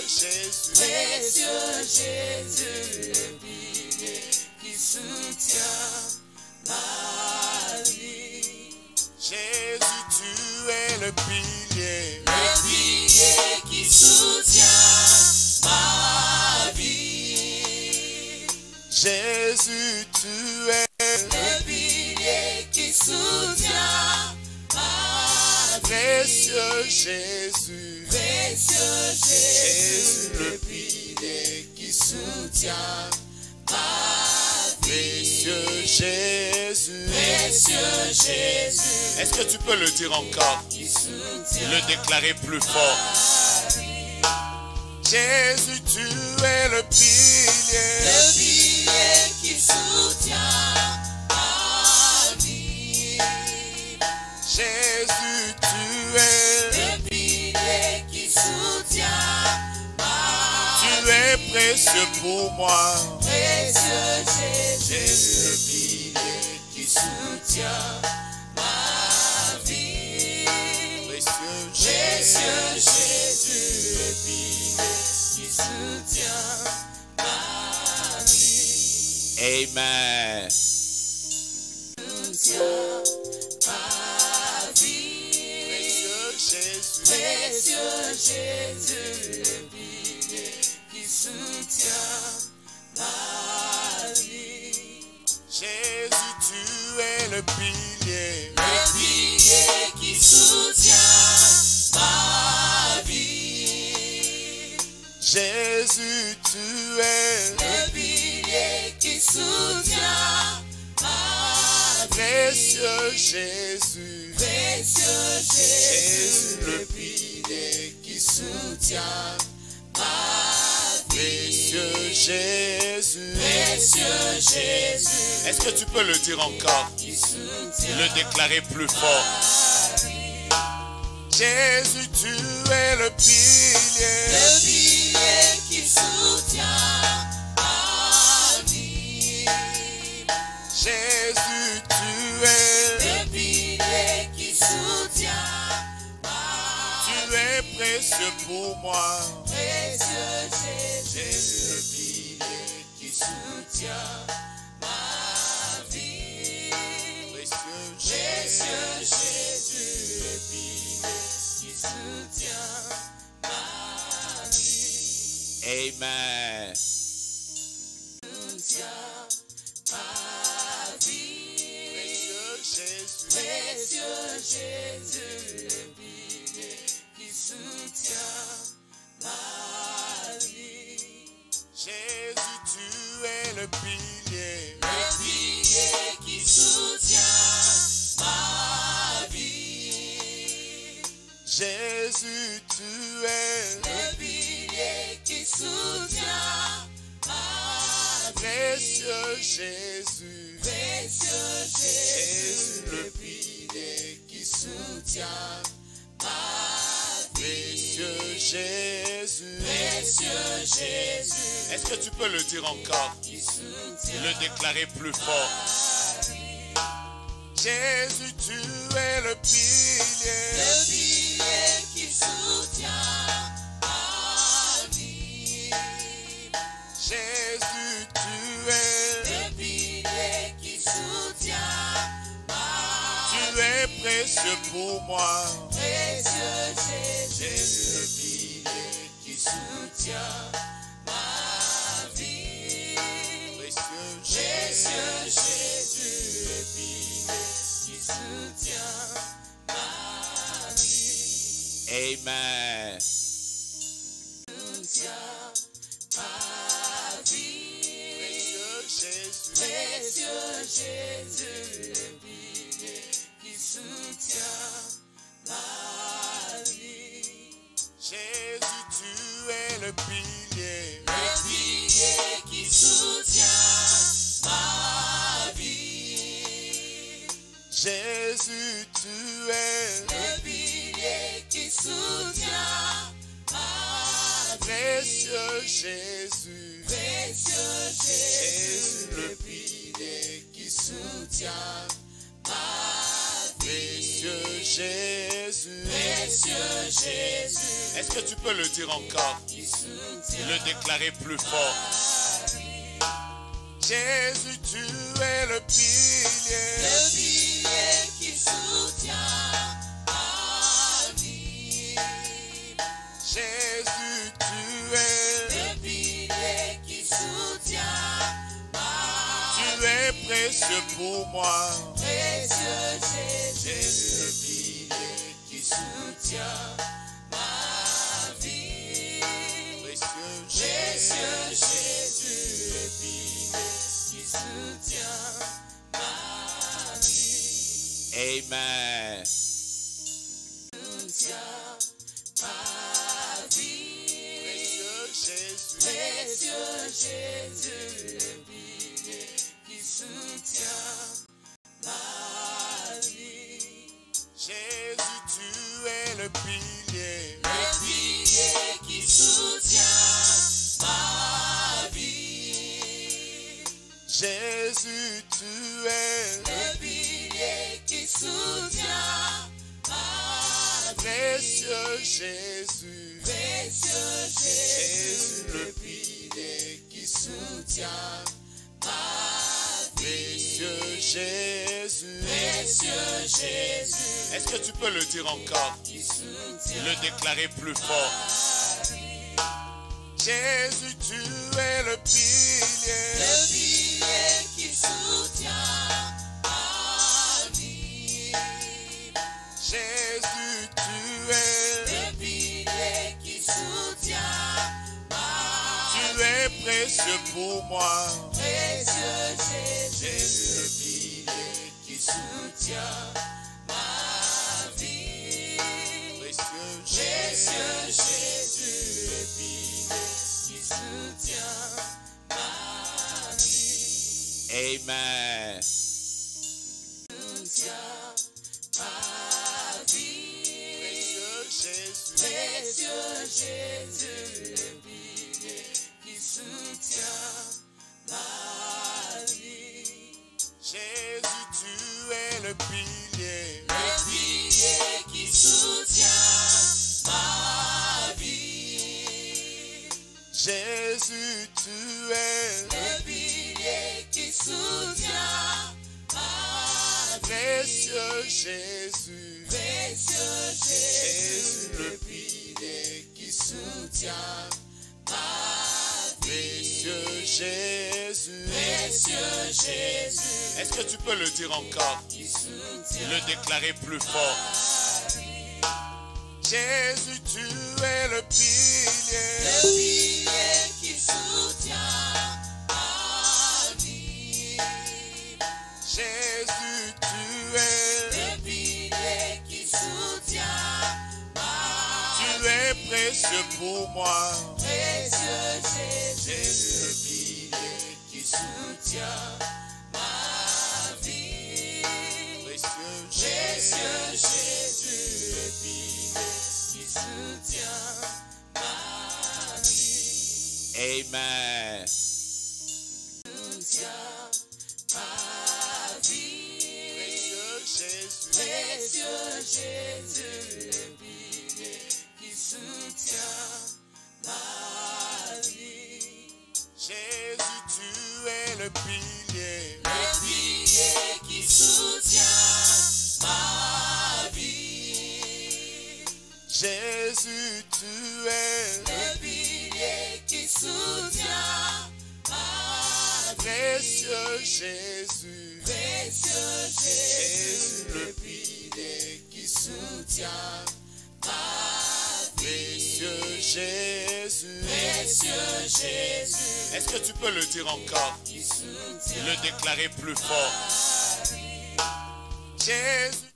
Jésus, précieux Jésus, le pilier qui soutient ma vie. Jésus, tu es le pilier qui soutient ma vie. Jésus, tu es le pilier qui soutient ma vie. Précieux Jésus, précieux Jésus, le pilier qui soutient ma vie. Précieux Jésus, précieux Jésus. Est-ce que tu peux le dire encore? Le déclarer plus fort. Jésus, tu es le pilier qui soutient ma vie. Jésus, tu es le pilier qui soutient ma vie. Tu es précieux pour moi. Précieux Jésus, le pilier qui soutient ma vie. Précieux Jésus, le pilier qui soutient ma vie. Amen. Soutient ma vie. Précieux Jésus, le pilier qui soutient ma vie. Jésus, tu es le pilier qui soutient ma vie. Jésus, tu es le pilier qui soutient ma vie. Précieux Jésus, le pilier qui soutient ma vie. Précieux Jésus, Jésus. Est-ce que tu peux le dire encore? Le déclarer plus fort. Jésus, tu es le pilier qui soutient ma vie. Jésus, tu es le pilier qui soutient ma vie. Tu es précieux pour moi. Précieux Jésus, le pilier qui soutient ma vie. Précieux Jésus, le pilier qui soutient ma vie. Amen. Soutient ma vie. Précieux Jésus, le pilier qui soutient ma vie. Jésus, tu es le pilier qui soutient ma vie. Jésus, tu es le pilier qui soutient ma vie. Précieux Jésus, le pilier qui soutient ma vie. Précieux Jésus, Jésus. Est-ce que tu peux le dire encore? Le déclarer plus fort. Jésus, tu es le pilier qui soutient ma vie. Jésus, tu es le pilier qui soutient ma Tu es précieux pour moi. Précieux Jésus, le pilier qui soutient ma vie. Précieux Jésus, le pilier qui soutient ma vie. Amen. Soutient ma vie. Précieux Jésus, le pilier qui soutient ma vie. Jésus, tu es le pilier qui soutient ma vie. Jésus, tu es le pilier qui soutient ma vie. Précieux Jésus, le pilier qui soutient ma vie. Précieux Jésus, précieux Jésus, Est-ce que tu peux le dire encore? qui soutient Le déclarer plus fort. Jésus, tu es le pilier. le pilier qui soutient ma vie. Jésus, tu es. Le pilier qui soutient ma Tu es précieux pour moi. précieux Jésus, le pilier qui soutient ma vie. Précieux Jésus, le pilier qui soutient ma vie. Amen. Soutient ma vie. Précieux Jésus. Précieux Jésus, le pilier qui soutient ma vie. Jésus, tu es le pilier. Le pilier qui soutient ma vie. Jésus, tu es. Le pilier qui soutient ma vie. Précieux Jésus. Précieux Jésus, le pilier qui soutient ma vie. Précieux Jésus. Précieux Jésus, Est-ce que tu peux le dire encore? qui soutient Le déclarer plus fort. Jésus, tu es le pilier. le pilier qui soutient ma vie. Jésus, tu es. Le pilier qui soutient ma Tu es précieux pour moi. précieux Jésus, le pilier qui soutient ma vie. Précieux Jésus, le pilier qui soutient ma vie. Amen. Soutient ma vie. Précieux Jésus. Précieux Jésus, le pilier qui soutient ma vie. Jésus, tu es le pilier. Le pilier qui soutient ma vie. Jésus, tu es. Le pilier qui soutient ma vie. Précieux Jésus. Précieux Jésus, le pilier qui soutient ma vie. Précieux Jésus. Précieux Jésus, Est-ce que tu peux le dire encore? qui soutient Le déclarer plus fort. Jésus, tu es le pilier. le pilier qui soutient ma vie. Jésus, tu es. Le pilier qui soutient ma Tu es précieux pour moi. précieux Jésus, le pilier qui soutient ma vie. Précieux Jésus, le pilier qui soutient ma vie. Amen. Soutient ma vie. Précieux Jésus, le pilier qui soutient ma vie. Jésus, tu es le pilier. Le pilier qui soutient ma vie. Jésus, tu es. Le pilier qui soutient ma vie. Précieux Jésus. Précieux Jésus, le pilier qui soutient ma vie. Précieux Jésus. Précieux Jésus, Est-ce que tu peux le dire encore? qui soutient Le déclarer plus fort. Jésus.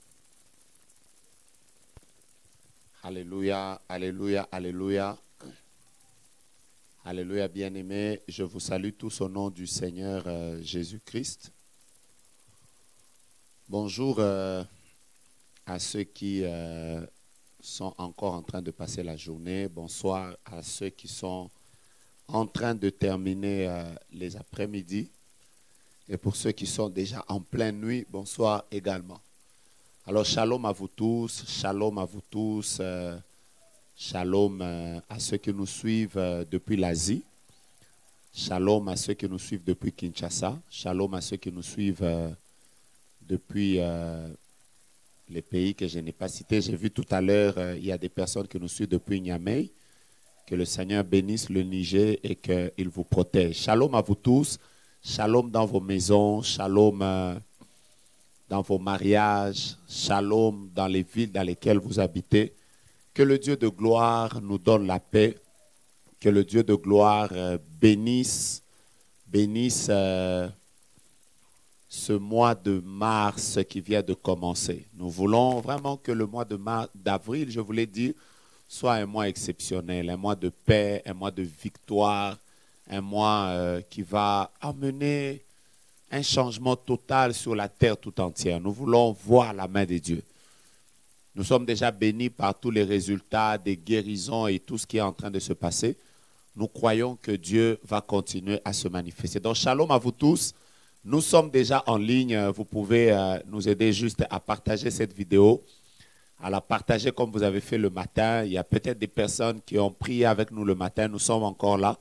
Alléluia, alléluia, alléluia. Alléluia, bien-aimés. Je vous salue tous au nom du Seigneur Jésus-Christ. Bonjour à ceux qui sont encore en train de passer la journée. Bonsoir à ceux qui sont en train de terminer les après-midi. Et pour ceux qui sont déjà en pleine nuit, bonsoir également. Alors, shalom à vous tous, shalom à vous tous, shalom à ceux qui nous suivent depuis l'Asie, shalom à ceux qui nous suivent depuis Kinshasa, shalom à ceux qui nous suivent depuis les pays que je n'ai pas cités. J'ai vu tout à l'heure, il y a des personnes qui nous suivent depuis Niamey. Que le Seigneur bénisse le Niger et qu'il vous protège. Shalom à vous tous, shalom dans vos maisons, shalom dans vos mariages, shalom dans les villes dans lesquelles vous habitez. Que le Dieu de gloire nous donne la paix. Que le Dieu de gloire bénisse ce mois de mars qui vient de commencer. Nous voulons vraiment que le mois d'avril, je voulais dire, soit un mois exceptionnel, un mois de paix, un mois de victoire, un mois qui va amener un changement total sur la terre tout entière. Nous voulons voir la main de Dieu. Nous sommes déjà bénis par tous les résultats des guérisons et tout ce qui est en train de se passer. Nous croyons que Dieu va continuer à se manifester. Donc, shalom à vous tous. Nous sommes déjà en ligne. Vous pouvez nous aider juste à partager cette vidéo, à la partager comme vous avez fait le matin. Il y a peut-être des personnes qui ont prié avec nous le matin. Nous sommes encore là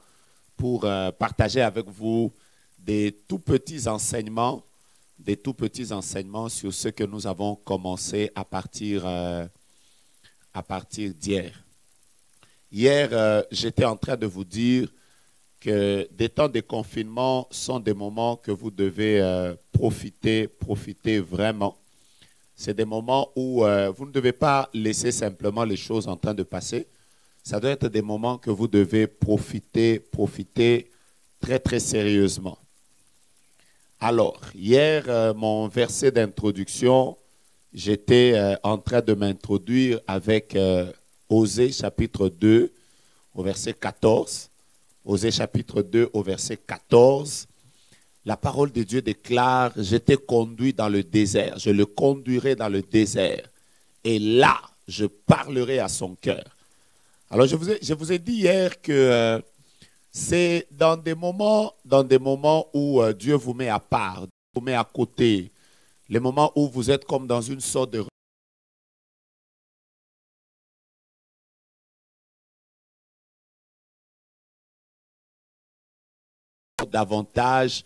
pour partager avec vous des tout petits enseignements sur ce que nous avons commencé à partir d'hier. Hier, j'étais en train de vous dire que des temps de confinement sont des moments que vous devez profiter vraiment. C'est des moments où vous ne devez pas laisser simplement les choses en train de passer. Ça doit être des moments que vous devez profiter très, très sérieusement. Alors, hier, mon verset d'introduction, j'étais en train de m'introduire avec Osée chapitre 2 au verset 14. Osée chapitre 2 au verset 14. La parole de Dieu déclare, je t'ai conduit dans le désert, je le conduirai dans le désert. Et là, je parlerai à son cœur. Alors, je vous ai dit hier que c'est dans des moments où Dieu vous met à part, vous met à côté, les moments où vous êtes comme dans une sorte de davantage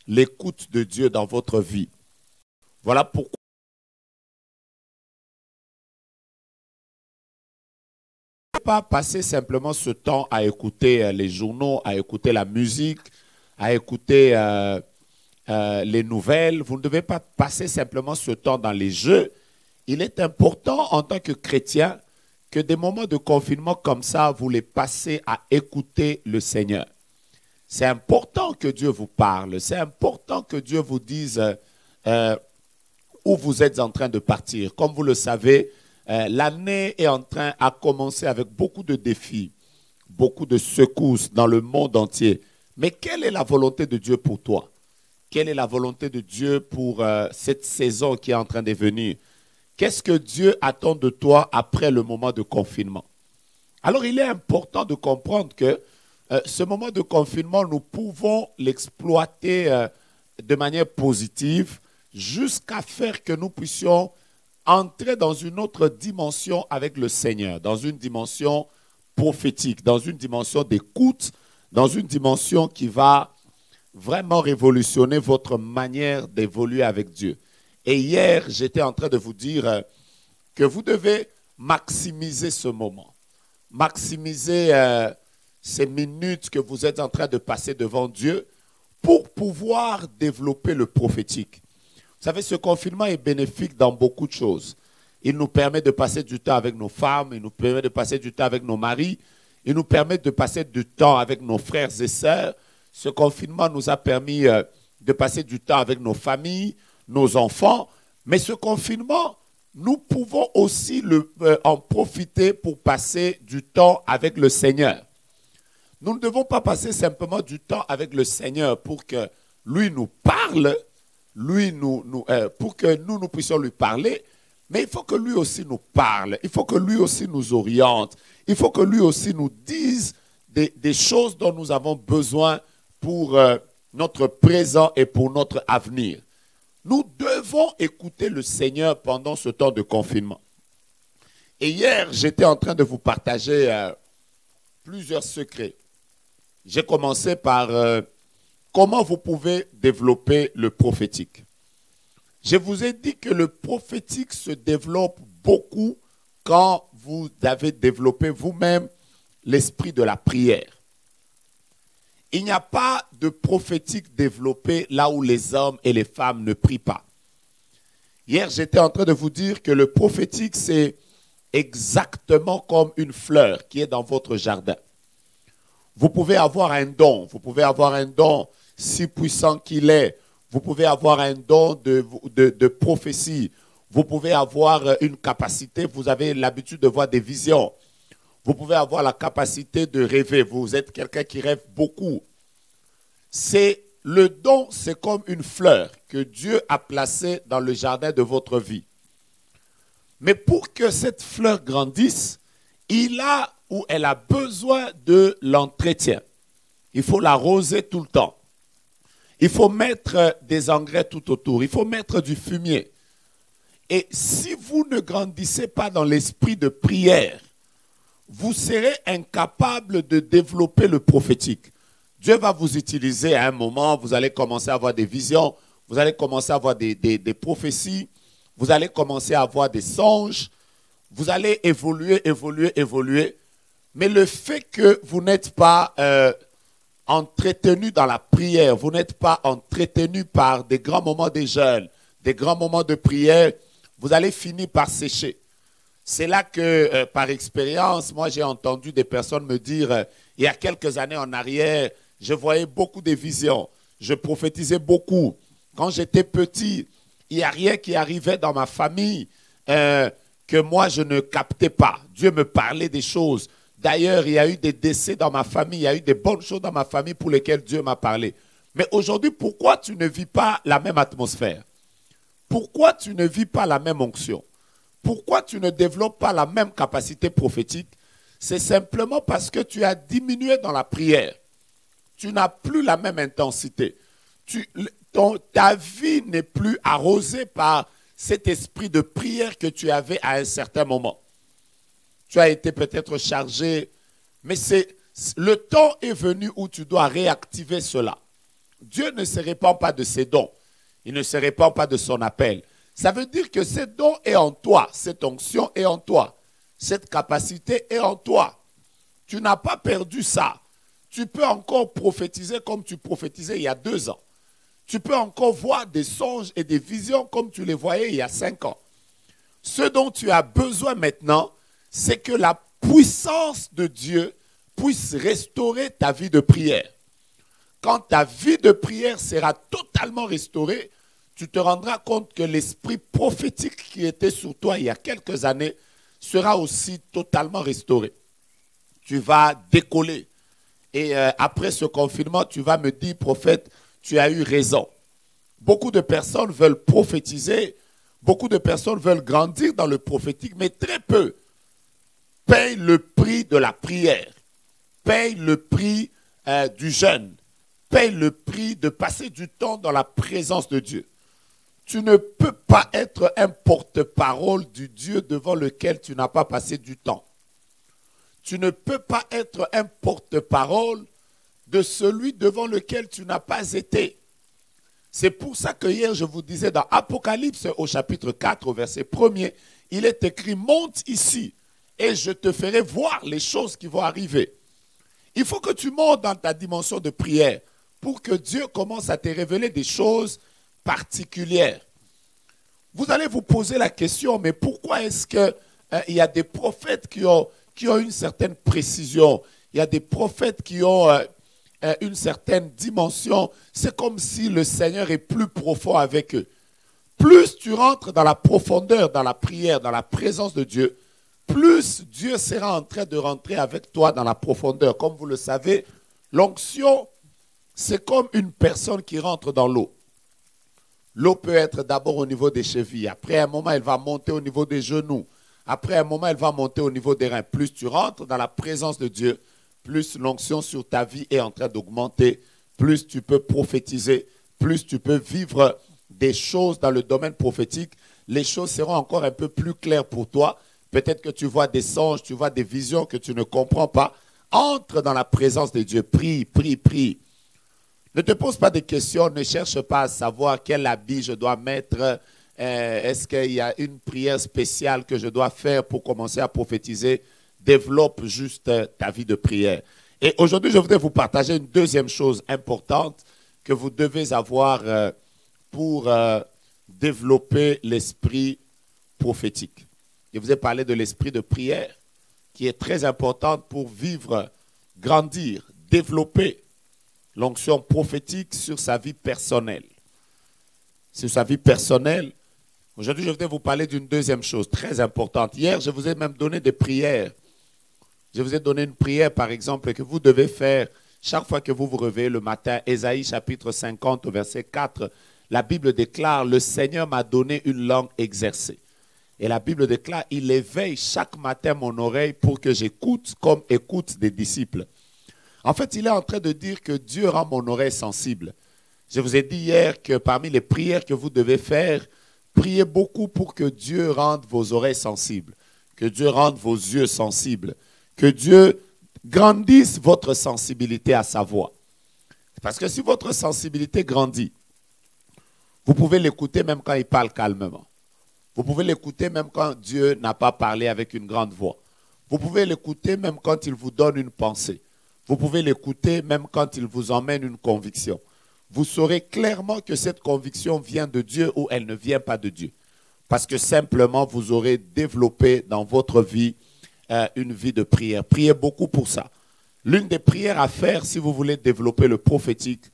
l'écoute de Dieu dans votre vie. Voilà pourquoi pas passer simplement ce temps à écouter les journaux, à écouter la musique, à écouter les nouvelles. Vous ne devez pas passer simplement ce temps dans les jeux. Il est important en tant que chrétien que des moments de confinement comme ça, vous les passez à écouter le Seigneur. C'est important que Dieu vous parle. C'est important que Dieu vous dise où vous êtes en train de partir. Comme vous le savez, l'année est en train de commencer avec beaucoup de défis, beaucoup de secousses dans le monde entier. Mais quelle est la volonté de Dieu pour toi? Quelle est la volonté de Dieu pour cette saison qui est en train de venir? Qu'est-ce que Dieu attend de toi après le moment de confinement? Alors, il est important de comprendre que ce moment de confinement, nous pouvons l'exploiter de manière positive jusqu'à faire que nous puissions entrer dans une autre dimension avec le Seigneur, dans une dimension prophétique, dans une dimension d'écoute, dans une dimension qui va vraiment révolutionner votre manière d'évoluer avec Dieu. Et hier, j'étais en train de vous dire que vous devez maximiser ce moment, maximiser ces minutes que vous êtes en train de passer devant Dieu pour pouvoir développer le prophétique. Vous savez, ce confinement est bénéfique dans beaucoup de choses. Il nous permet de passer du temps avec nos femmes, il nous permet de passer du temps avec nos maris, il nous permet de passer du temps avec nos frères et sœurs. Ce confinement nous a permis de passer du temps avec nos familles, nos enfants. Mais ce confinement, nous pouvons aussi en profiter pour passer du temps avec le Seigneur. Nous ne devons pas passer simplement du temps avec le Seigneur pour que lui nous parle, pour que nous puissions lui parler, mais il faut que lui aussi nous parle, il faut que lui aussi nous oriente, il faut que lui aussi nous dise des choses dont nous avons besoin pour notre présent et pour notre avenir. Nous devons écouter le Seigneur pendant ce temps de confinement. Et hier, j'étais en train de vous partager plusieurs secrets. J'ai commencé par comment vous pouvez développer le prophétique. Je vous ai dit que le prophétique se développe beaucoup quand vous avez développé vous-même l'esprit de la prière. Il n'y a pas de prophétique développé là où les hommes et les femmes ne prient pas. Hier, j'étais en train de vous dire que le prophétique, c'est exactement comme une fleur qui est dans votre jardin. Vous pouvez avoir un don, si puissant qu'il est. Vous pouvez avoir un don de prophétie. Vous pouvez avoir une capacité, vous avez l'habitude de voir des visions. Vous pouvez avoir la capacité de rêver. Vous êtes quelqu'un qui rêve beaucoup. Le don, c'est comme une fleur que Dieu a placée dans le jardin de votre vie. Mais pour que cette fleur grandisse, il a ou elle a besoin de l'entretien. Il faut l'arroser tout le temps. Il faut mettre des engrais tout autour. Il faut mettre du fumier. Et si vous ne grandissez pas dans l'esprit de prière, vous serez incapable de développer le prophétique. Dieu va vous utiliser à un moment, vous allez commencer à avoir des visions, vous allez commencer à avoir des prophéties, vous allez commencer à avoir des songes, vous allez évoluer. Mais le fait que vous n'êtes pas entretenu dans la prière, vous n'êtes pas entretenu par des grands moments de jeûne, des grands moments de prière, vous allez finir par sécher. C'est là que, par expérience, moi j'ai entendu des personnes me dire, il y a quelques années en arrière, je voyais beaucoup de visions, je prophétisais beaucoup. Quand j'étais petit, il n'y a rien qui arrivait dans ma famille que moi je ne captais pas. Dieu me parlait des choses. D'ailleurs, il y a eu des décès dans ma famille, il y a eu des bonnes choses dans ma famille pour lesquelles Dieu m'a parlé. Mais aujourd'hui, pourquoi tu ne vis pas la même atmosphère? Pourquoi tu ne vis pas la même onction? Pourquoi tu ne développes pas la même capacité prophétique? C'est simplement parce que tu as diminué dans la prière. Tu n'as plus la même intensité. Ta vie n'est plus arrosée par cet esprit de prière que tu avais à un certain moment. Tu as été peut-être chargé, mais le temps est venu où tu dois réactiver cela. Dieu ne se répand pas de ses dons. Il ne se répand pas de son appel. Ça veut dire que ce don est en toi, cette onction est en toi, cette capacité est en toi. Tu n'as pas perdu ça. Tu peux encore prophétiser comme tu prophétisais il y a 2 ans. Tu peux encore voir des songes et des visions comme tu les voyais il y a 5 ans. Ce dont tu as besoin maintenant, c'est que la puissance de Dieu puisse restaurer ta vie de prière. Quand ta vie de prière sera totalement restaurée, tu te rendras compte que l'esprit prophétique qui était sur toi il y a quelques années sera aussi totalement restauré. Tu vas décoller. Et après ce confinement, tu vas me dire, prophète, tu as eu raison. Beaucoup de personnes veulent prophétiser, beaucoup de personnes veulent grandir dans le prophétique, mais très peu payent le prix de la prière, payent le prix du jeûne, payent le prix de passer du temps dans la présence de Dieu. Tu ne peux pas être un porte-parole du Dieu devant lequel tu n'as pas passé du temps. Tu ne peux pas être un porte-parole de celui devant lequel tu n'as pas été. C'est pour ça que hier je vous disais dans Apocalypse au chapitre 4 au verset 1er, il est écrit « Monte ici et je te ferai voir les choses qui vont arriver ». Il faut que tu montes dans ta dimension de prière pour que Dieu commence à te révéler des choses particulière. Vous allez vous poser la question, mais pourquoi est-ce qu'il y a des prophètes qui ont une certaine précision? Il y a des prophètes qui ont une certaine dimension. C'est comme si le Seigneur est plus profond avec eux. Plus tu rentres dans la profondeur, dans la prière, dans la présence de Dieu, plus Dieu sera en train de rentrer avec toi dans la profondeur. Comme vous le savez, l'onction, c'est comme une personne qui rentre dans l'eau. L'eau peut être d'abord au niveau des chevilles. Après un moment, elle va monter au niveau des genoux. Après un moment, elle va monter au niveau des reins. Plus tu rentres dans la présence de Dieu, plus l'onction sur ta vie est en train d'augmenter, plus tu peux prophétiser, plus tu peux vivre des choses dans le domaine prophétique, les choses seront encore un peu plus claires pour toi. Peut-être que tu vois des songes, tu vois des visions que tu ne comprends pas. Entre dans la présence de Dieu. Prie, prie, prie. Ne te pose pas de questions, ne cherche pas à savoir quel habit je dois mettre. Est-ce qu'il y a une prière spéciale que je dois faire pour commencer à prophétiser? Développe juste ta vie de prière. Et aujourd'hui, je voudrais vous partager une deuxième chose importante que vous devez avoir pour développer l'esprit prophétique. Je vous ai parlé de l'esprit de prière qui est très importante pour vivre, grandir, développer l'onction prophétique sur sa vie personnelle. Sur sa vie personnelle. Aujourd'hui, je voudrais vous parler d'une deuxième chose très importante. Hier, je vous ai même donné des prières. Je vous ai donné une prière, par exemple, que vous devez faire chaque fois que vous vous réveillez le matin. Ésaïe chapitre 50, verset 4. La Bible déclare, le Seigneur m'a donné une langue exercée. Et la Bible déclare, il éveille chaque matin mon oreille pour que j'écoute comme écoute des disciples. En fait, il est en train de dire que Dieu rend mon oreille sensible. Je vous ai dit hier que parmi les prières que vous devez faire, priez beaucoup pour que Dieu rende vos oreilles sensibles, que Dieu rende vos yeux sensibles, que Dieu grandisse votre sensibilité à sa voix. Parce que si votre sensibilité grandit, vous pouvez l'écouter même quand il parle calmement. Vous pouvez l'écouter même quand Dieu n'a pas parlé avec une grande voix. Vous pouvez l'écouter même quand il vous donne une pensée. Vous pouvez l'écouter même quand il vous emmène une conviction. Vous saurez clairement que cette conviction vient de Dieu ou elle ne vient pas de Dieu. Parce que simplement, vous aurez développé dans votre vie une vie de prière. Priez beaucoup pour ça. L'une des prières à faire si vous voulez développer le prophétique,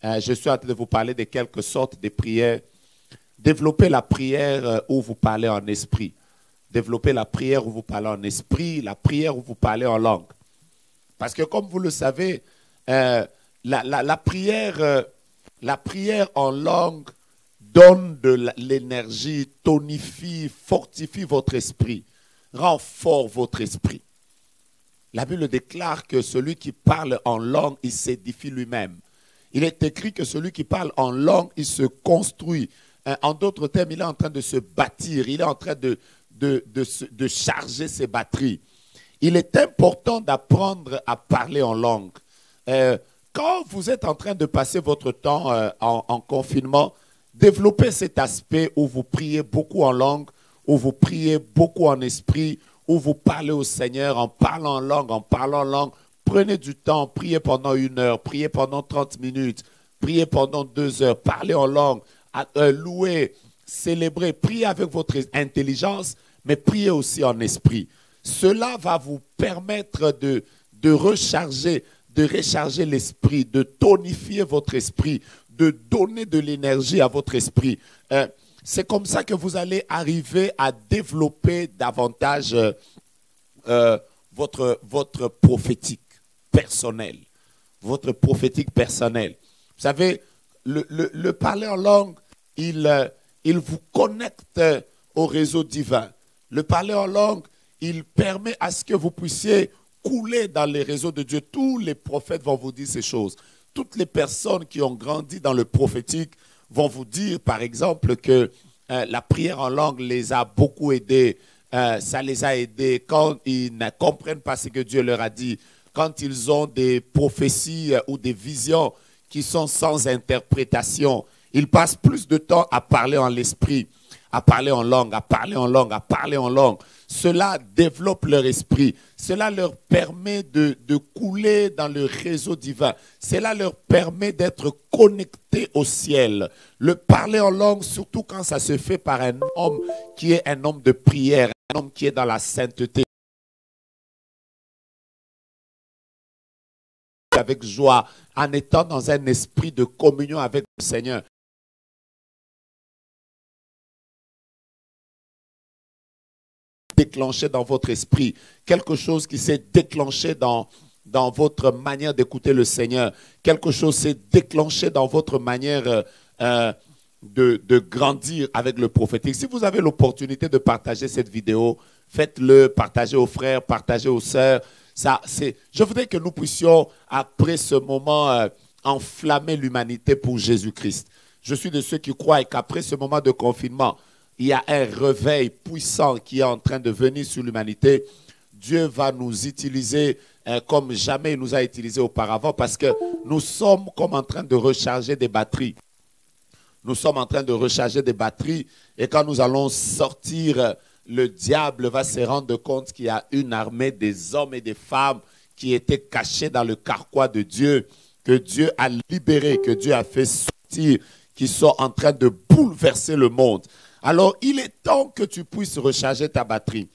je suis en train de vous parler de quelques sortes de prières. Développez la prière où vous parlez en esprit. Développez la prière où vous parlez en esprit, la prière où vous parlez en langue. Parce que comme vous le savez, la prière en langue donne de l'énergie, tonifie, fortifie votre esprit, rend fort votre esprit. La Bible déclare que celui qui parle en langue, il s'édifie lui-même. Il est écrit que celui qui parle en langue, il se construit. En d'autres termes, il est en train de se bâtir, il est en train de charger ses batteries. Il est important d'apprendre à parler en langue. Quand vous êtes en train de passer votre temps en confinement, développez cet aspect où vous priez beaucoup en langue, où vous priez beaucoup en esprit, où vous parlez au Seigneur en parlant en langue. Prenez du temps, priez pendant 1 heure, priez pendant 30 minutes, priez pendant 2 heures, parlez en langue, louez, célébrez, priez avec votre intelligence, mais priez aussi en esprit. Cela va vous permettre de recharger l'esprit, de tonifier votre esprit, de donner de l'énergie à votre esprit. C'est comme ça que vous allez arriver à développer davantage votre prophétique personnel. Votre prophétique personnel. Vous savez, le parler en langue, il vous connecte au réseau divin. Le parler en langue, il permet à ce que vous puissiez couler dans les réseaux de Dieu. Tous les prophètes vont vous dire ces choses. Toutes les personnes qui ont grandi dans le prophétique vont vous dire, par exemple, que la prière en langue les a beaucoup aidés. Ça les a aidés quand ils ne comprennent pas ce que Dieu leur a dit, quand ils ont des prophéties ou des visions qui sont sans interprétation. Ils passent plus de temps à parler en l'esprit, à parler en langue, à parler en langue, à parler en langue. Cela développe leur esprit. Cela leur permet de couler dans le réseau divin. Cela leur permet d'être connectés au ciel. Le parler en langue, surtout quand ça se fait par un homme qui est un homme de prière, un homme qui est dans la sainteté. Avec joie, en étant dans un esprit de communion avec le Seigneur. Déclenché dans votre esprit, quelque chose qui s'est déclenché dans votre manière d'écouter le Seigneur, quelque chose s'est déclenché dans votre manière de grandir avec le prophétique. Si vous avez l'opportunité de partager cette vidéo, faites-le, partagez aux frères, partagez aux sœurs. Je voudrais que nous puissions, après ce moment, enflammer l'humanité pour Jésus-Christ. Je suis de ceux qui croient qu'après ce moment de confinement, il y a un réveil puissant qui est en train de venir sur l'humanité. Dieu va nous utiliser comme jamais il nous a utilisés auparavant parce que nous sommes comme en train de recharger des batteries. Nous sommes en train de recharger des batteries et quand nous allons sortir, le diable va se rendre compte qu'il y a une armée des hommes et des femmes qui étaient cachés dans le carquois de Dieu, que Dieu a libéré, que Dieu a fait sortir, qui sont en train de bouleverser le monde. Alors, il est temps que tu puisses recharger ta batterie.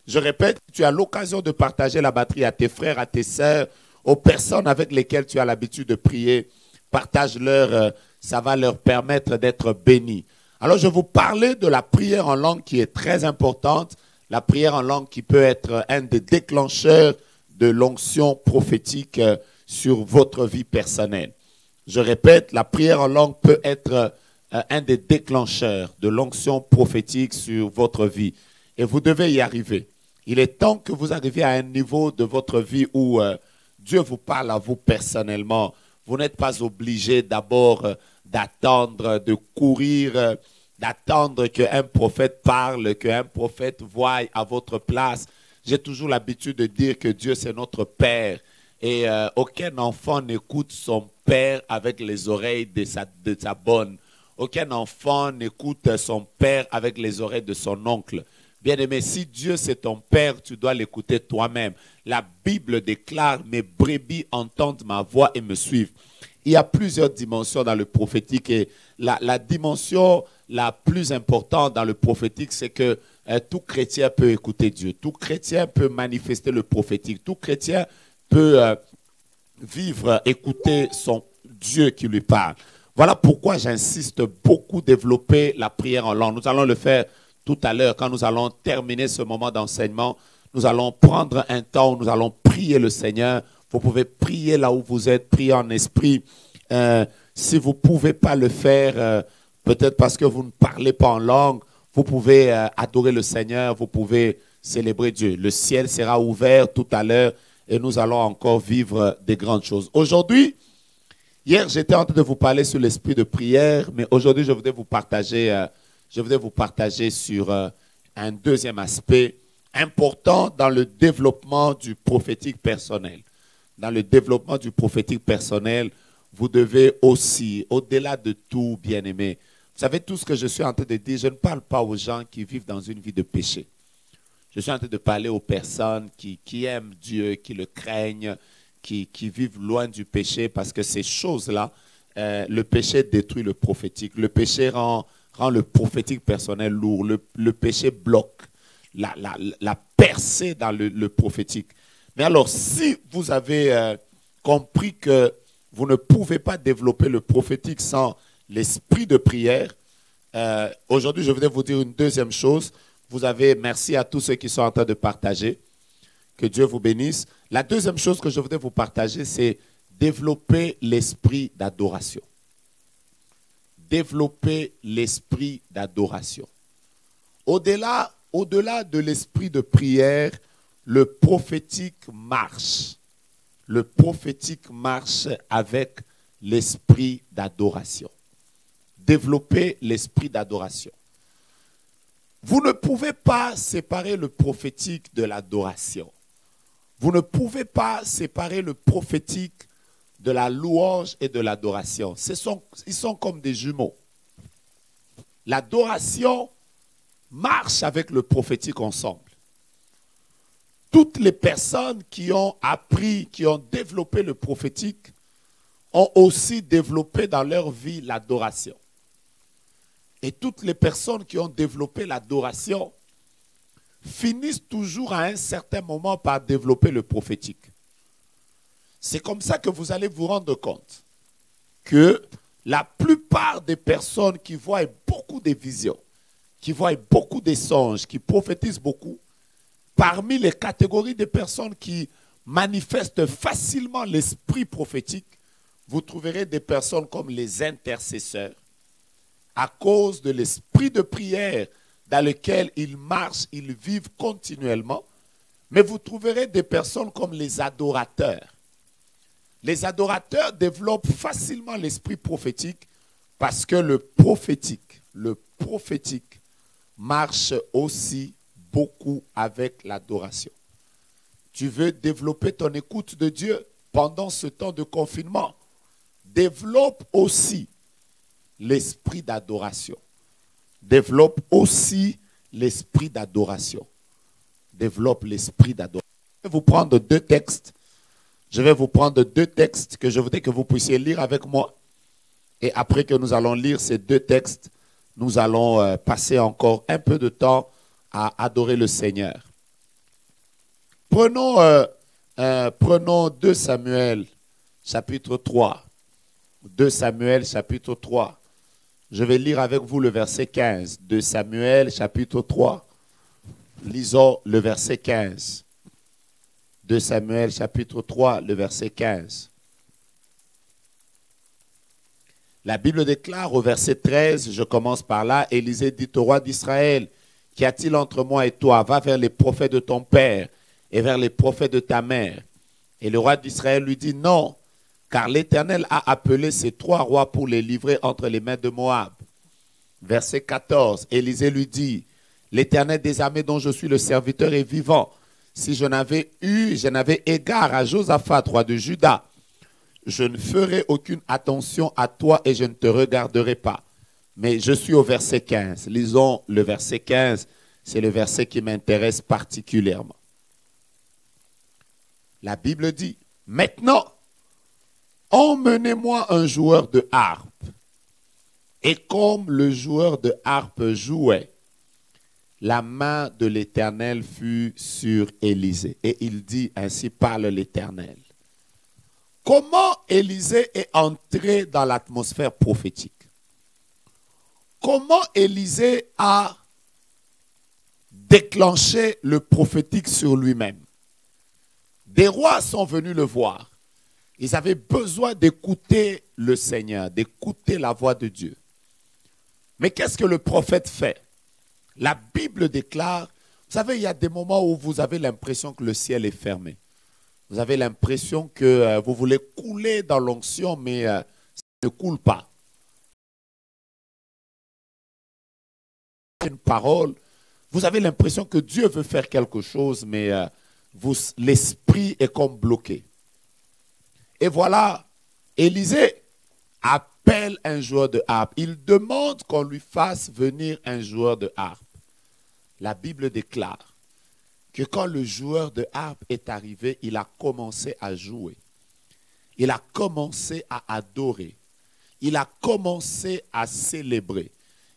Je répète, tu as l'occasion de partager la batterie à tes frères, à tes sœurs, aux personnes avec lesquelles tu as l'habitude de prier. Partage-leur, ça va leur permettre d'être bénis. Alors, je vous parlais de la prière en langue qui est très importante. La prière en langue qui peut être un des déclencheurs de l'onction prophétique sur votre vie personnelle. Je répète, la prière en langue peut être un des déclencheurs de l'onction prophétique sur votre vie. Et vous devez y arriver. Il est temps que vous arriviez à un niveau de votre vie où Dieu vous parle à vous personnellement. Vous n'êtes pas obligé d'abord d'attendre, de courir, d'attendre qu'un prophète parle, qu'un prophète voie à votre place. J'ai toujours l'habitude de dire que Dieu, c'est notre Père. Et aucun enfant n'écoute son père avec les oreilles de sa bonne. Aucun enfant n'écoute son père avec les oreilles de son oncle. Bien-aimé, si Dieu c'est ton père, tu dois l'écouter toi-même. La Bible déclare, mes brebis entendent ma voix et me suivent. Il y a plusieurs dimensions dans le prophétique et la dimension la plus importante dans le prophétique, c'est que tout chrétien peut écouter Dieu. Tout chrétien peut manifester le prophétique. Tout chrétien peut vivre, écouter son Dieu qui lui parle. Voilà pourquoi j'insiste beaucoup développer la prière en langue. Nous allons le faire tout à l'heure quand nous allons terminer ce moment d'enseignement. Nous allons prendre un temps où nous allons prier le Seigneur. Vous pouvez prier là où vous êtes, prier en esprit. Si vous ne pouvez pas le faire, peut-être parce que vous ne parlez pas en langue, vous pouvez adorer le Seigneur, vous pouvez célébrer Dieu. Le ciel sera ouvert tout à l'heure et nous allons encore vivre des grandes choses. Aujourd'hui, hier j'étais en train de vous parler sur l'esprit de prière, mais aujourd'hui je voudrais vous partager sur un deuxième aspect important dans le développement du prophétique personnel. Dans le développement du prophétique personnel, vous devez aussi, au-delà de tout, bien-aimé, vous savez tout ce que je suis en train de dire, je ne parle pas aux gens qui vivent dans une vie de péché. Je suis en train de parler aux personnes qui aiment Dieu, qui le craignent, qui vivent loin du péché, parce que ces choses-là, le péché détruit le prophétique. Le péché rend le prophétique personnel lourd. Le péché bloque la percée dans le prophétique. Mais alors, si vous avez compris que vous ne pouvez pas développer le prophétique sans l'esprit de prière, aujourd'hui, je voudrais vous dire une deuxième chose. Merci à tous ceux qui sont en train de partager. Que Dieu vous bénisse. La deuxième chose que je voudrais vous partager, c'est développer l'esprit d'adoration. Développer l'esprit d'adoration. Au-delà de l'esprit de prière, le prophétique marche. Le prophétique marche avec l'esprit d'adoration. Développer l'esprit d'adoration. Vous ne pouvez pas séparer le prophétique de l'adoration. Vous ne pouvez pas séparer le prophétique de la louange et de l'adoration. Ils sont comme des jumeaux. L'adoration marche avec le prophétique ensemble. Toutes les personnes qui ont appris, qui ont développé le prophétique, ont aussi développé dans leur vie l'adoration. Et toutes les personnes qui ont développé l'adoration finissent toujours à un certain moment par développer le prophétique. C'est comme ça que vous allez vous rendre compte que la plupart des personnes qui voient beaucoup de visions, qui voient beaucoup de songes, qui prophétisent beaucoup, parmi les catégories de personnes qui manifestent facilement l'esprit prophétique, vous trouverez des personnes comme les intercesseurs, à cause de l'esprit de prière dans lequel ils marchent, ils vivent continuellement. Mais vous trouverez des personnes comme les adorateurs. Les adorateurs développent facilement l'esprit prophétique Parce que le prophétique marche aussi beaucoup avec l'adoration. Tu veux développer ton écoute de Dieu pendant ce temps de confinement. Développe aussi l'esprit d'adoration. Développe aussi l'esprit d'adoration. Développe l'esprit d'adoration. Je vais vous prendre deux textes. Je vais vous prendre deux textes que je voudrais que vous puissiez lire avec moi. Et après que nous allons lire ces deux textes, nous allons passer encore un peu de temps à adorer le Seigneur. Prenons 2 Samuel, chapitre 3. 2 Samuel, chapitre 3. Je vais lire avec vous le verset 15. 2 Samuel, chapitre 3. Lisons le verset 15. 2 Samuel, chapitre 3, le verset 15. La Bible déclare au verset 13, je commence par là, Élisée dit au roi d'Israël, qu'y a-t-il entre moi et toi? Va vers les prophètes de ton père et vers les prophètes de ta mère. Et le roi d'Israël lui dit, non, car l'Éternel a appelé ces 3 rois pour les livrer entre les mains de Moab. Verset 14, Élisée lui dit, l'Éternel des armées dont je suis le serviteur est vivant. Si je n'avais égard à Josaphat, roi de Juda, je ne ferai aucune attention à toi et je ne te regarderai pas. Mais je suis au verset 15. Lisons le verset 15. C'est le verset qui m'intéresse particulièrement. La Bible dit, maintenant, emmenez-moi un joueur de harpe. Et comme le joueur de harpe jouait, la main de l'Éternel fut sur Élisée. Et il dit, ainsi parle l'Éternel. Comment Élisée est entré dans l'atmosphère prophétique? Comment Élisée a déclenché le prophétique sur lui-même? Des rois sont venus le voir. Ils avaient besoin d'écouter le Seigneur, d'écouter la voix de Dieu. Mais qu'est-ce que le prophète fait? La Bible déclare, vous savez, il y a des moments où vous avez l'impression que le ciel est fermé. Vous avez l'impression que vous voulez couler dans l'onction, mais ça ne coule pas. Une parole, vous avez l'impression que Dieu veut faire quelque chose, mais l'esprit est comme bloqué. Et voilà, Élisée appelle un joueur de harpe. Il demande qu'on lui fasse venir un joueur de harpe. La Bible déclare que quand le joueur de harpe est arrivé, il a commencé à jouer. Il a commencé à adorer. Il a commencé à célébrer.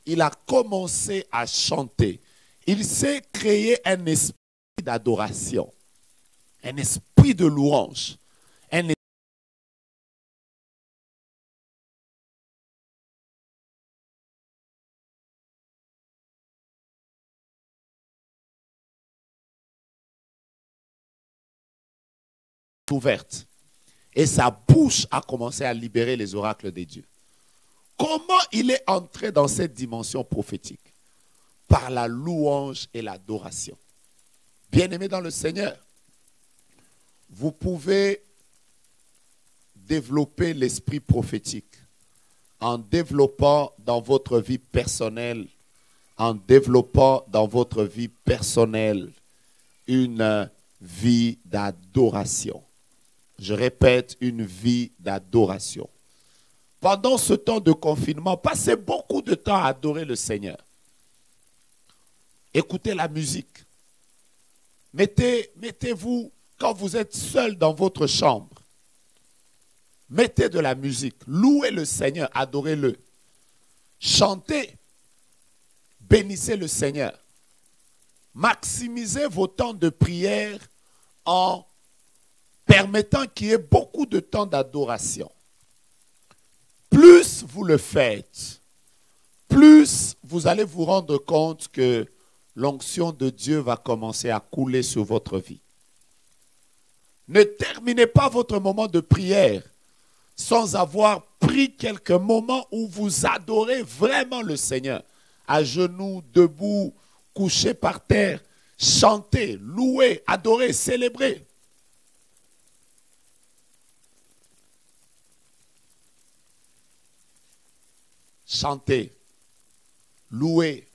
Il a commencé à chanter. Il s'est créé un esprit d'adoration, un esprit de louange, un esprit ouverte. Et sa bouche a commencé à libérer les oracles de Dieu. Comment il est entré dans cette dimension prophétique? Par la louange et l'adoration. Bien-aimés dans le Seigneur, vous pouvez développer l'esprit prophétique en développant dans votre vie personnelle, une vie d'adoration. Je répète, une vie d'adoration. Pendant ce temps de confinement, passez beaucoup de temps à adorer le Seigneur. Écoutez la musique. Mettez-vous, quand vous êtes seul dans votre chambre, mettez de la musique. Louez le Seigneur, adorez-le. Chantez, bénissez le Seigneur. Maximisez vos temps de prière en permettant qu'il y ait beaucoup de temps d'adoration. Plus vous le faites, plus vous allez vous rendre compte que l'onction de Dieu va commencer à couler sur votre vie. Ne terminez pas votre moment de prière sans avoir pris quelques moments où vous adorez vraiment le Seigneur. À genoux, debout, couché par terre, chantez, louez, adorez, célébrez. chanter, louer,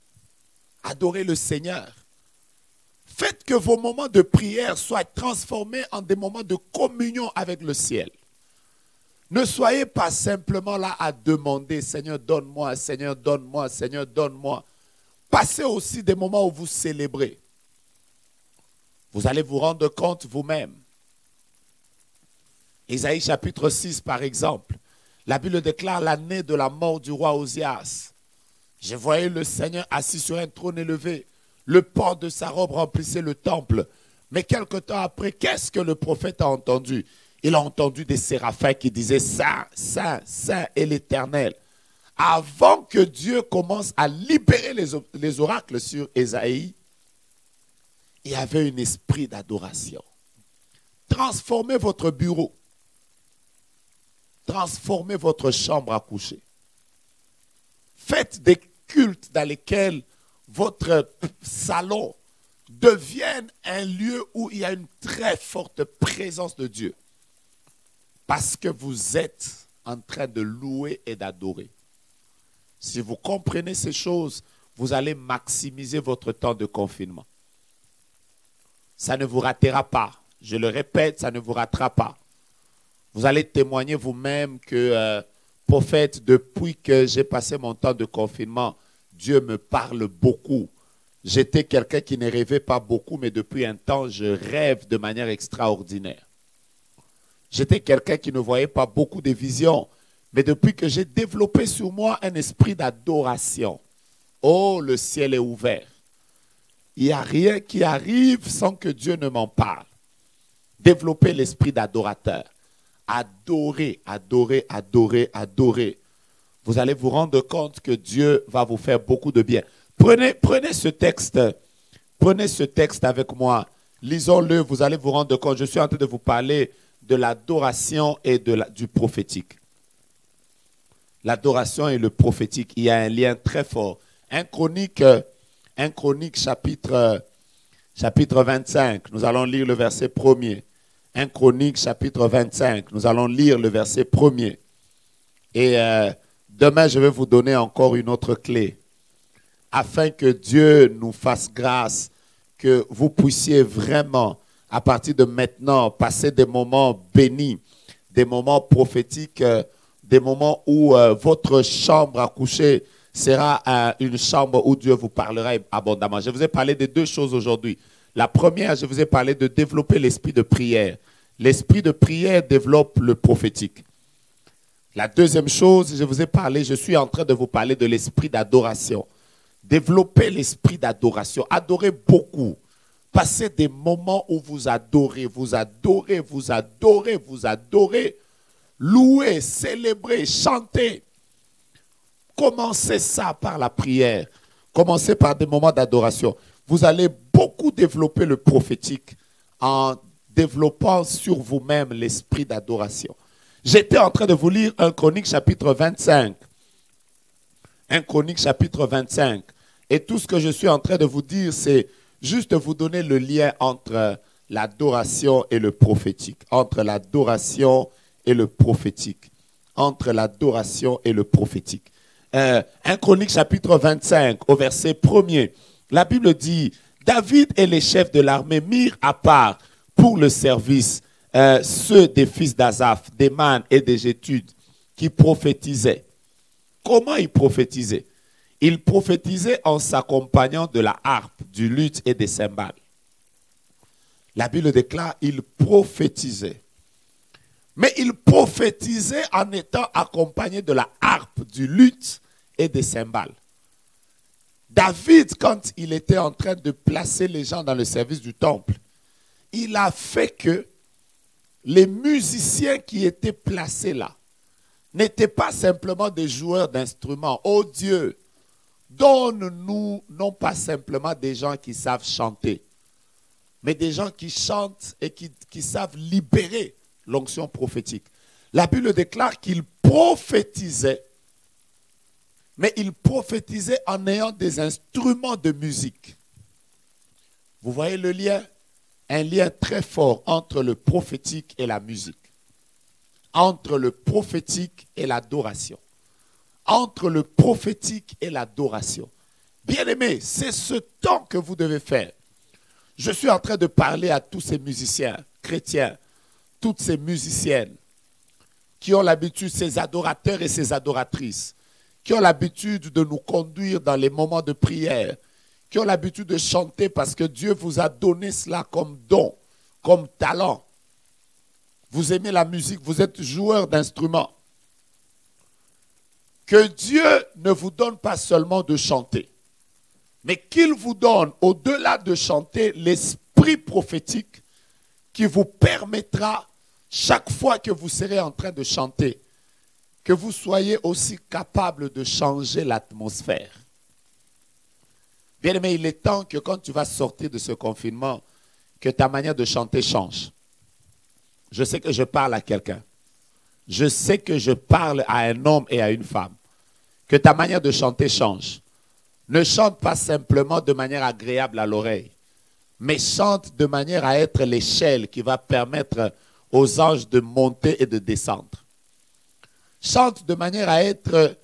adorer le Seigneur. Faites que vos moments de prière soient transformés en des moments de communion avec le ciel. Ne soyez pas simplement là à demander, Seigneur, donne-moi, Seigneur, donne-moi, Seigneur, donne-moi. Passez aussi des moments où vous célébrez. Vous allez vous rendre compte vous-même. Isaïe chapitre 6, par exemple. La Bible déclare l'année de la mort du roi Osias. Je voyais le Seigneur assis sur un trône élevé. Le port de sa robe remplissait le temple. Mais quelque temps après, qu'est-ce que le prophète a entendu? Il a entendu des séraphins qui disaient « Saint, Saint, Saint est l'Éternel ». Avant que Dieu commence à libérer les oracles sur Ésaïe, il y avait un esprit d'adoration. Transformez votre bureau. Transformez votre chambre à coucher. Faites des cultes dans lesquels votre salon devienne un lieu où il y a une très forte présence de Dieu. Parce que vous êtes en train de louer et d'adorer. Si vous comprenez ces choses, vous allez maximiser votre temps de confinement. Ça ne vous ratera pas. Je le répète, ça ne vous ratera pas. Vous allez témoigner vous-même que, prophète, depuis que j'ai passé mon temps de confinement, Dieu me parle beaucoup. J'étais quelqu'un qui ne rêvait pas beaucoup, mais depuis un temps, je rêve de manière extraordinaire. J'étais quelqu'un qui ne voyait pas beaucoup de visions, mais depuis que j'ai développé sur moi un esprit d'adoration, oh, le ciel est ouvert. Il n'y a rien qui arrive sans que Dieu ne m'en parle. Développez l'esprit d'adorateur. Adorez, adorez, adorez, adorez. Vous allez vous rendre compte que Dieu va vous faire beaucoup de bien. Prenez ce texte avec moi. Lisons-le, vous allez vous rendre compte. Je suis en train de vous parler de l'adoration et du prophétique. L'adoration et le prophétique, il y a un lien très fort. 1 Chronique chapitre 25, nous allons lire le verset 1er. 1 Chronique chapitre 25, nous allons lire le verset 1er. Et demain, je vais vous donner encore une autre clé, afin que Dieu nous fasse grâce, que vous puissiez vraiment, à partir de maintenant, passer des moments bénis, des moments prophétiques, des moments où votre chambre à coucher sera une chambre où Dieu vous parlera abondamment. Je vous ai parlé de deux choses aujourd'hui. La première, je vous ai parlé de développer l'esprit de prière. L'esprit de prière développe le prophétique. La deuxième chose, je vous ai parlé, je suis en train de vous parler de l'esprit d'adoration. Développez l'esprit d'adoration. Adorez beaucoup. Passez des moments où vous adorez, vous adorez, vous adorez, vous adorez. Louez, célébrez, chantez. Commencez ça par la prière. Commencez par des moments d'adoration. Vous allez beaucoup développer le prophétique en développant sur vous-même l'esprit d'adoration. J'étais en train de vous lire 1 Chronique chapitre 25. 1 Chronique chapitre 25. Et tout ce que je suis en train de vous dire, c'est juste vous donner le lien entre l'adoration et le prophétique. Entre l'adoration et le prophétique. Entre l'adoration et le prophétique. 1 Chronique chapitre 25 au verset 1er. La Bible dit, David et les chefs de l'armée mirent à part pour le service ceux des fils d'Asaph, d'Éman et des Jétudes qui prophétisaient. Comment ils prophétisaient? Ils prophétisaient en s'accompagnant de la harpe, du luth et des cymbales. La Bible déclare, ils prophétisaient. Mais ils prophétisaient en étant accompagnés de la harpe, du luth et des cymbales. David, quand il était en train de placer les gens dans le service du temple, il a fait que les musiciens qui étaient placés là n'étaient pas simplement des joueurs d'instruments. Oh Dieu, donne-nous non pas simplement des gens qui savent chanter, mais des gens qui chantent et qui savent libérer l'onction prophétique. La Bible déclare qu'ils prophétisaient, mais ils prophétisaient en ayant des instruments de musique. Vous voyez le lien? Un lien très fort entre le prophétique et la musique. Entre le prophétique et l'adoration. entre le prophétique et l'adoration. Bien-aimés, c'est ce temps que vous devez faire. Je suis en train de parler à tous ces musiciens chrétiens, toutes ces musiciennes qui ont l'habitude, ces adorateurs et ces adoratrices, qui ont l'habitude de nous conduire dans les moments de prière, qui ont l'habitude de chanter parce que Dieu vous a donné cela comme don, comme talent. Vous aimez la musique, vous êtes joueur d'instruments. Que Dieu ne vous donne pas seulement de chanter, mais qu'il vous donne, au-delà de chanter, l'esprit prophétique qui vous permettra, chaque fois que vous serez en train de chanter, que vous soyez aussi capable de changer l'atmosphère. Bien aimé, il est temps que quand tu vas sortir de ce confinement, que ta manière de chanter change. Je sais que je parle à quelqu'un. Je sais que je parle à un homme et à une femme. Que ta manière de chanter change. Ne chante pas simplement de manière agréable à l'oreille, mais chante de manière à être l'échelle qui va permettre aux anges de monter et de descendre. Chante de manière à être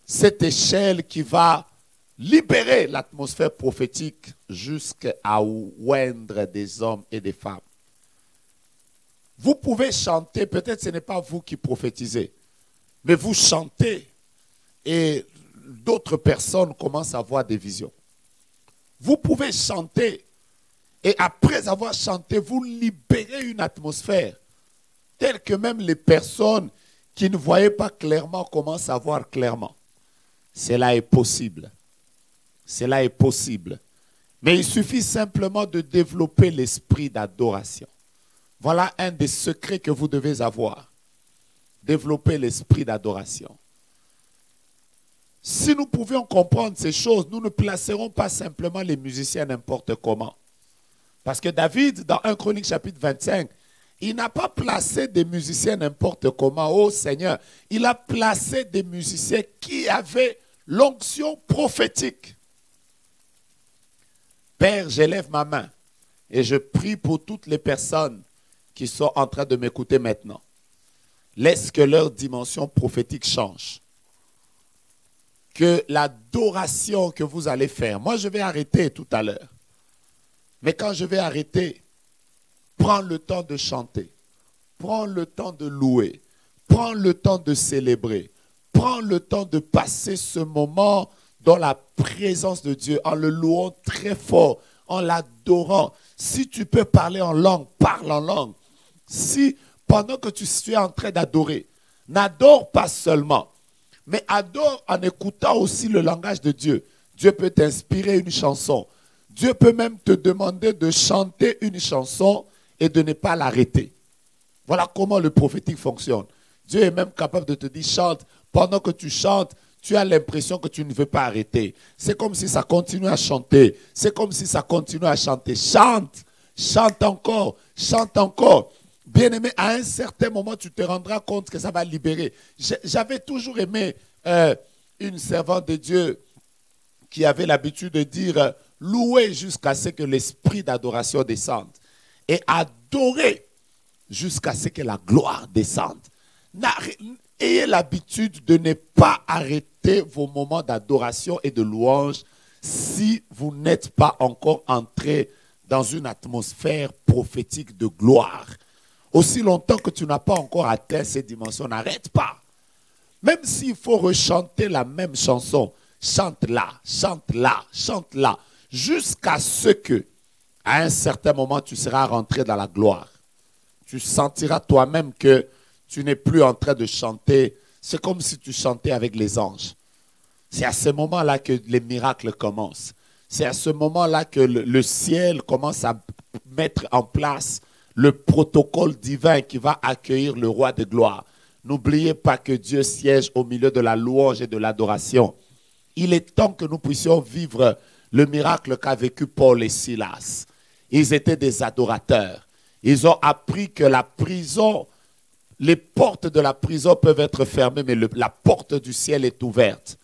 cette échelle qui va libérer l'atmosphère prophétique jusqu'à oindre des hommes et des femmes. Vous pouvez chanter, peut-être ce n'est pas vous qui prophétisez, mais vous chantez et d'autres personnes commencent à avoir des visions. Vous pouvez chanter et après avoir chanté, vous libérez une atmosphère telle que même les personnes qui ne voyaient pas clairement commencent à voir clairement. Cela est possible. Cela est possible. Mais il suffit simplement de développer l'esprit d'adoration. Voilà un des secrets que vous devez avoir. Développer l'esprit d'adoration. Si nous pouvions comprendre ces choses, nous ne placerons pas simplement les musiciens n'importe comment. Parce que David, dans 1 Chronique chapitre 25, il n'a pas placé des musiciens n'importe comment. Oh Seigneur, il a placé des musiciens qui avaient l'onction prophétique. Père, j'élève ma main et je prie pour toutes les personnes qui sont en train de m'écouter maintenant. Laisse que leur dimension prophétique change. Que l'adoration que vous allez faire, moi je vais arrêter tout à l'heure. Mais quand je vais arrêter, prends le temps de chanter. Prends le temps de louer. Prends le temps de célébrer. Prends le temps de passer ce moment dans la présence de Dieu, en le louant très fort, en l'adorant. Si tu peux parler en langue, parle en langue. Si pendant que tu es en train d'adorer, n'adore pas seulement, mais adore en écoutant aussi le langage de Dieu. Dieu peut t'inspirer une chanson. Dieu peut même te demander de chanter une chanson et de ne pas l'arrêter. Voilà comment le prophétique fonctionne. Dieu est même capable de te dire chante. Pendant que tu chantes, tu as l'impression que tu ne veux pas arrêter. C'est comme si ça continue à chanter. C'est comme si ça continue à chanter. Chante, chante encore, chante encore. Bien-aimé, à un certain moment, tu te rendras compte que ça va libérer. J'avais toujours aimé une servante de Dieu qui avait l'habitude de dire louer jusqu'à ce que l'esprit d'adoration descende et adorer jusqu'à ce que la gloire descende. Ayez l'habitude de ne pas arrêter vos moments d'adoration et de louange si vous n'êtes pas encore entré dans une atmosphère prophétique de gloire. Aussi longtemps que tu n'as pas encore atteint ces dimensions, n'arrête pas. Même s'il faut rechanter la même chanson, chante-la, chante-la, chante-la, jusqu'à ce que, à un certain moment, tu seras rentré dans la gloire. Tu sentiras toi-même que tu n'es plus en train de chanter. C'est comme si tu chantais avec les anges. C'est à ce moment-là que les miracles commencent. C'est à ce moment-là que le ciel commence à mettre en place le protocole divin qui va accueillir le roi de gloire. N'oubliez pas que Dieu siège au milieu de la louange et de l'adoration. Il est temps que nous puissions vivre le miracle qu'a vécu Paul et Silas. Ils étaient des adorateurs. Ils ont appris que la prison, les portes de la prison peuvent être fermées, mais la porte du ciel est ouverte.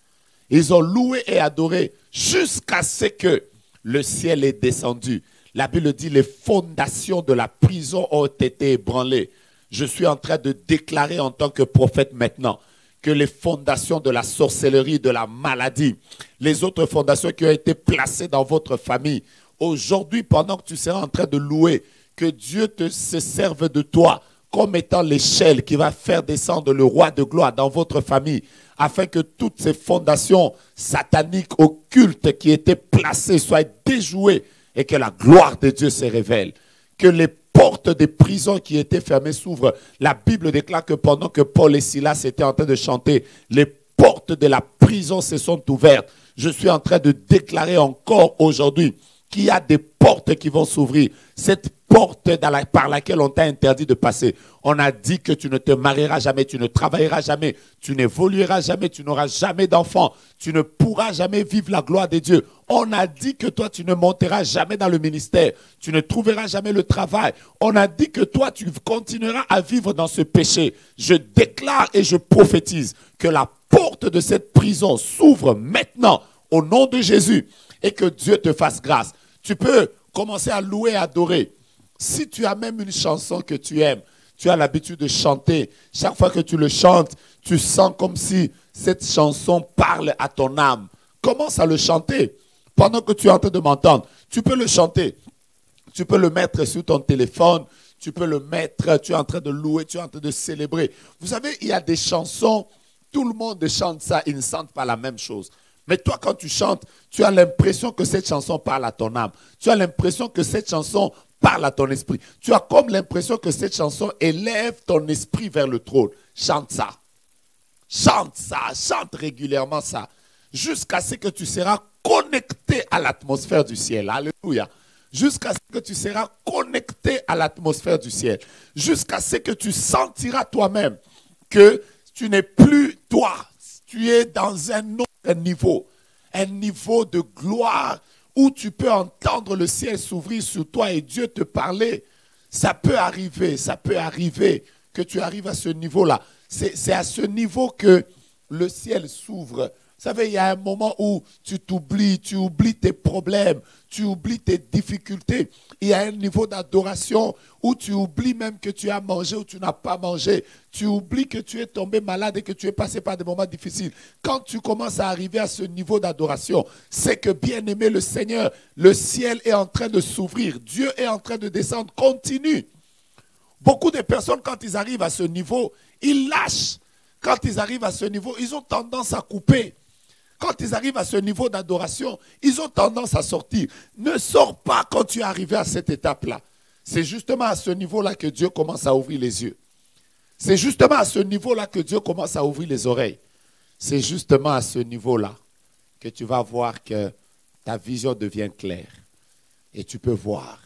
Ils ont loué et adoré jusqu'à ce que le ciel est descendu. La Bible dit les fondations de la prison ont été ébranlées. Je suis en train de déclarer en tant que prophète maintenant que les fondations de la sorcellerie, de la maladie, les autres fondations qui ont été placées dans votre famille, aujourd'hui, pendant que tu seras en train de louer, que Dieu se serve de toi comme étant l'échelle qui va faire descendre le roi de gloire dans votre famille, afin que toutes ces fondations sataniques, occultes qui étaient placées soient déjouées et que la gloire de Dieu se révèle. Que les portes des prisons qui étaient fermées s'ouvrent. La Bible déclare que pendant que Paul et Silas étaient en train de chanter, les portes de la prison se sont ouvertes. Je suis en train de déclarer encore aujourd'hui qu'il y a des portes qui vont s'ouvrir. Cette porte par laquelle on t'a interdit de passer. On a dit que tu ne te marieras jamais, tu ne travailleras jamais, tu n'évolueras jamais, tu n'auras jamais d'enfants, tu ne pourras jamais vivre la gloire de Dieu. On a dit que toi, tu ne monteras jamais dans le ministère, tu ne trouveras jamais le travail. On a dit que toi, tu continueras à vivre dans ce péché. Je déclare et je prophétise que la porte de cette prison s'ouvre maintenant au nom de Jésus et que Dieu te fasse grâce. Tu peux commencer à louer et adorer. Si tu as même une chanson que tu aimes, tu as l'habitude de chanter, chaque fois que tu le chantes, tu sens comme si cette chanson parle à ton âme. Commence à le chanter pendant que tu es en train de m'entendre. Tu peux le chanter. Tu peux le mettre sur ton téléphone. Tu peux le mettre, tu es en train de louer, tu es en train de célébrer. Vous savez, il y a des chansons, tout le monde chante ça, ils ne sentent pas la même chose. Mais toi, quand tu chantes, tu as l'impression que cette chanson parle à ton âme. Tu as l'impression que cette chanson parle à ton esprit. Tu as comme l'impression que cette chanson élève ton esprit vers le trône. Chante ça. Chante ça. Chante régulièrement ça. Jusqu'à ce que tu seras connecté à l'atmosphère du ciel. Alléluia. Jusqu'à ce que tu seras connecté à l'atmosphère du ciel. Jusqu'à ce que tu sentiras toi-même que tu n'es plus toi. Tu es dans un autre niveau. Un niveau de gloire où tu peux entendre le ciel s'ouvrir sur toi et Dieu te parler. Ça peut arriver que tu arrives à ce niveau-là. C'est à ce niveau que le ciel s'ouvre. Vous savez, il y a un moment où tu t'oublies, tu oublies tes problèmes, tu oublies tes difficultés. Il y a un niveau d'adoration où tu oublies même que tu as mangé ou tu n'as pas mangé. Tu oublies que tu es tombé malade et que tu es passé par des moments difficiles. Quand tu commences à arriver à ce niveau d'adoration, c'est que, bien aimé le Seigneur, le ciel est en train de s'ouvrir. Dieu est en train de descendre. Continue. Beaucoup de personnes, quand ils arrivent à ce niveau, ils lâchent. Quand ils arrivent à ce niveau, ils ont tendance à couper. Quand ils arrivent à ce niveau d'adoration, ils ont tendance à sortir. Ne sors pas quand tu es arrivé à cette étape-là. C'est justement à ce niveau-là que Dieu commence à ouvrir les yeux. C'est justement à ce niveau-là que Dieu commence à ouvrir les oreilles. C'est justement à ce niveau-là que tu vas voir que ta vision devient claire. Et tu peux voir.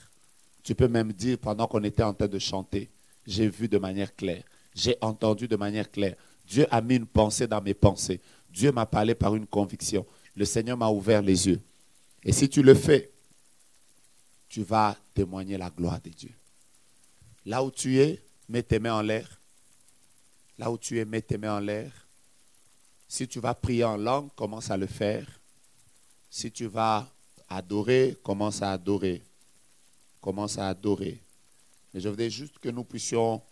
Tu peux même dire pendant qu'on était en train de chanter, j'ai vu de manière claire. J'ai entendu de manière claire. Dieu a mis une pensée dans mes pensées. Dieu m'a parlé par une conviction. Le Seigneur m'a ouvert les yeux. Et si tu le fais, tu vas témoigner la gloire de Dieu. Là où tu es, mets tes mains en l'air. Là où tu es, mets tes mains en l'air. Si tu vas prier en langue, commence à le faire. Si tu vas adorer, commence à adorer. Commence à adorer. Mais je voudrais juste que nous puissions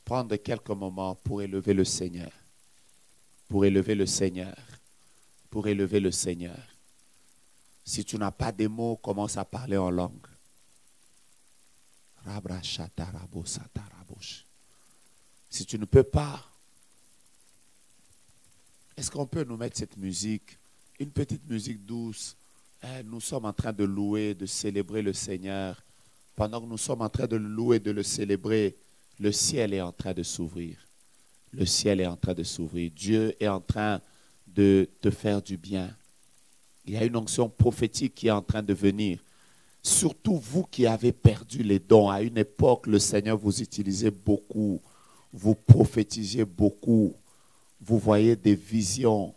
prendre quelques moments pour élever le Seigneur. Pour élever le Seigneur. Pour élever le Seigneur. Si tu n'as pas de mots, commence à parler en langue. Si tu ne peux pas, est-ce qu'on peut nous mettre cette musique, une petite musique douce? Nous sommes en train de louer, de célébrer le Seigneur. Pendant que nous sommes en train de le louer, de le célébrer, le ciel est en train de s'ouvrir. Le ciel est en train de s'ouvrir. Dieu est en train de te faire du bien. Il y a une onction prophétique qui est en train de venir. Surtout vous qui avez perdu les dons. À une époque, le Seigneur vous utilisait beaucoup. Vous prophétisiez beaucoup. Vous voyez des visions.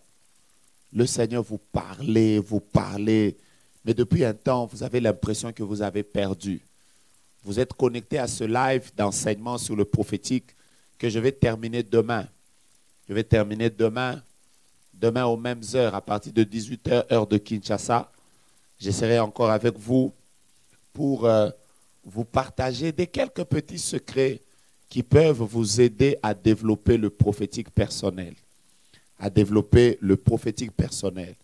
Le Seigneur vous parlait. Mais depuis un temps, vous avez l'impression que vous avez perdu. Vous êtes connecté à ce live d'enseignement sur le prophétique que je vais terminer demain. Je vais terminer demain aux mêmes heures, à partir de 18h, heure de Kinshasa. J'essaierai encore avec vous pour vous partager des quelques petits secrets qui peuvent vous aider à développer le prophétique personnel. à développer le prophétique personnel.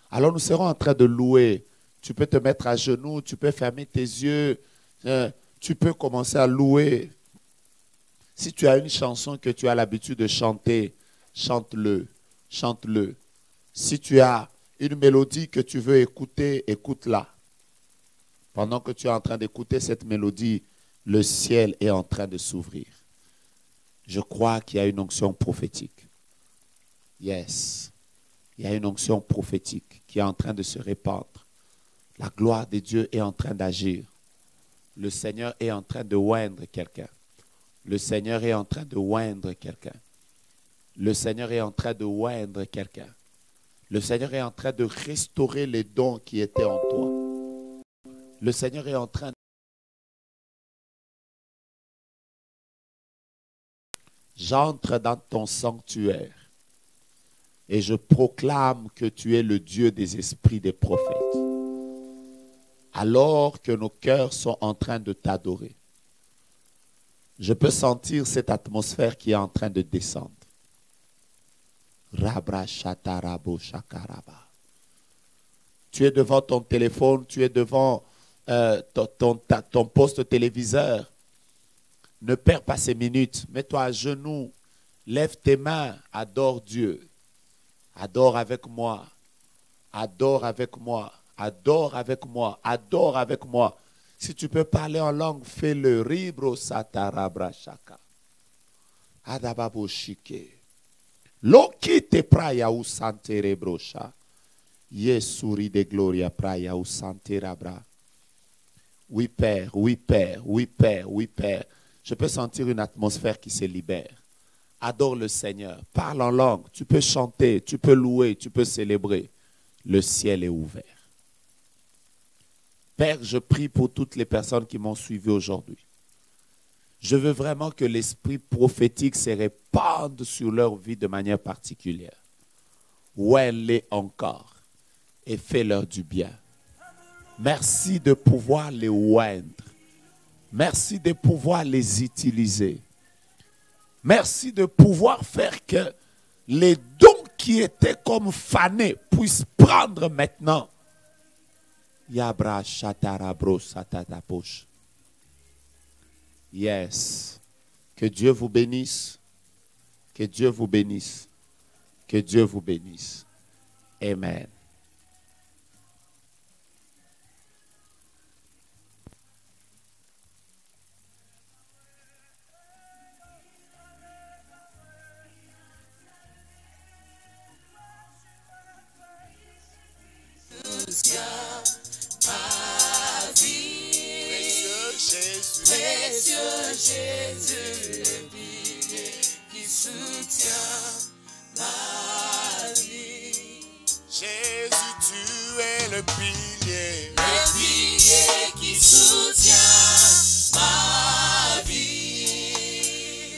Alors nous serons en train de louer. Tu peux te mettre à genoux, tu peux fermer tes yeux, tu peux commencer à louer. Si tu as une chanson que tu as l'habitude de chanter, chante-le, chante-le. Si tu as une mélodie que tu veux écouter, écoute-la. Pendant que tu es en train d'écouter cette mélodie, le ciel est en train de s'ouvrir. Je crois qu'il y a une onction prophétique. Yes. Il y a une onction prophétique qui est en train de se répandre. La gloire de Dieu est en train d'agir. Le Seigneur est en train de oindre quelqu'un. Le Seigneur est en train de oindre quelqu'un. Le Seigneur est en train de oindre quelqu'un. Le Seigneur est en train de restaurer les dons qui étaient en toi. Le Seigneur est en train de... J'entre dans ton sanctuaire et je proclame que tu es le Dieu des esprits des prophètes. Alors que nos cœurs sont en train de t'adorer, je peux sentir cette atmosphère qui est en train de descendre. Rabra shatarabo shakaraba. Tu es devant ton téléphone, tu es devant ton poste téléviseur. Ne perds pas ces minutes. Mets-toi à genoux. Lève tes mains. Adore Dieu. Adore avec moi. Adore avec moi. Adore avec moi. Adore avec moi. Si tu peux parler en langue, fais-le. Ribro satarabra shaka. Adababo shike. Loki te praya ou santere brocha. Yesuri de gloria praya ou santere bra. Oui, Père, oui, Père, oui, Père, oui, Père. Je peux sentir une atmosphère qui se libère. Adore le Seigneur. Parle en langue. Tu peux chanter, tu peux louer, tu peux célébrer. Le ciel est ouvert. Père, je prie pour toutes les personnes qui m'ont suivi aujourd'hui. Je veux vraiment que l'esprit prophétique se répande sur leur vie de manière particulière. Ouelle-les encore et fais-leur du bien. Merci de pouvoir les oindre. Merci de pouvoir les utiliser. Merci de pouvoir faire que les dons qui étaient comme fanés puissent prendre maintenant. Yabra shatarabro satataposh. Yes. Que Dieu vous bénisse. Que Dieu vous bénisse. Que Dieu vous bénisse. Amen. Ma vie, précieux Jésus, le pilier qui soutient ma vie. Jésus, tu es le pilier. Le pilier qui soutient ma vie.